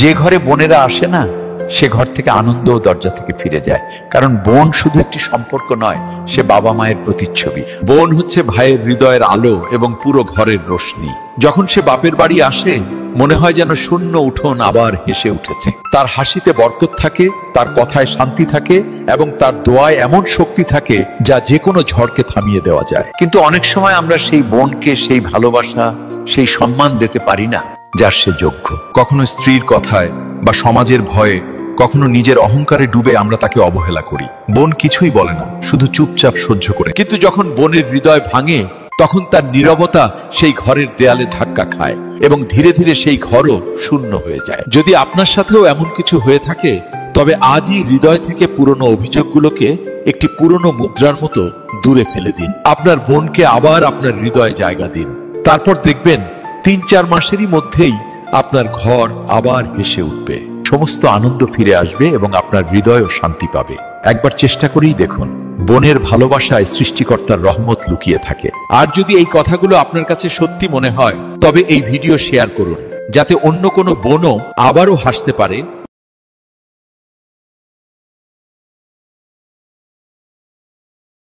যে ঘরে বোনেরা আসে না, সে ঘর থেকে আনন্দ ও দরজা থেকে ফিরে যায়। কারণ বোন শুধু একটি সম্পর্ক নয়, সে বাবা মায়ের প্রতিচ্ছবি। বোন হচ্ছে ভাইয়ের হৃদয়ের আলো এবং পুরো ঘরের রোশনি। যখন সে বাপের বাড়ি আসে, মনে হয় যেন শূন্য উঠোন আবার হেসে উঠেছে। তার হাসিতে বরকত থাকে, তার কথায় শান্তি থাকে এবং তার দোয়ায় এমন শক্তি থাকে যা যে কোনো ঝড়কে থামিয়ে দেওয়া যায়। কিন্তু অনেক সময় আমরা সেই বোনকে সেই ভালোবাসা, সেই সম্মান দিতে পারি না যার সে যোগ্য। কখনো স্ত্রীর কথায় বা সমাজের ভয়ে, কখনো নিজের অহংকারে ডুবে আমরা তাকে অবহেলা করি। বোন কিছুই বলে না, শুধু চুপচাপ সহ্য করে। কিন্তু যখন বোনের হৃদয় ভাঙে, তখন তার নীরবতা সেই ঘরের দেয়ালে ধাক্কা খায় এবং ধীরে ধীরে সেই ঘরও শূন্য হয়ে যায়। যদি আপনার সাথেও এমন কিছু হয়ে থাকে, তবে আজই হৃদয় থেকে পুরনো অভিযোগগুলোকে একটি পুরনো মুদ্রার মতো দূরে ফেলে দিন। আপনার বোনকে আবার আপনার হৃদয়ে জায়গা দিন। তারপর দেখবেন ৩-৪ মাসেরই মধ্যেই আপনার ঘর আবার হেসে উঠবে, সমস্ত আনন্দ ফিরে আসবে এবং আপনার হৃদয়ও শান্তি পাবে। একবার চেষ্টা করেই দেখুন, বোনের ভালোবাসায় সৃষ্টিকর্তার রহমত লুকিয়ে থাকে। আর যদি এই কথাগুলো আপনার কাছে সত্যি মনে হয়, তবে এই ভিডিও শেয়ার করুন, যাতে অন্য কোনো বোনও আবারও হাসতে পারে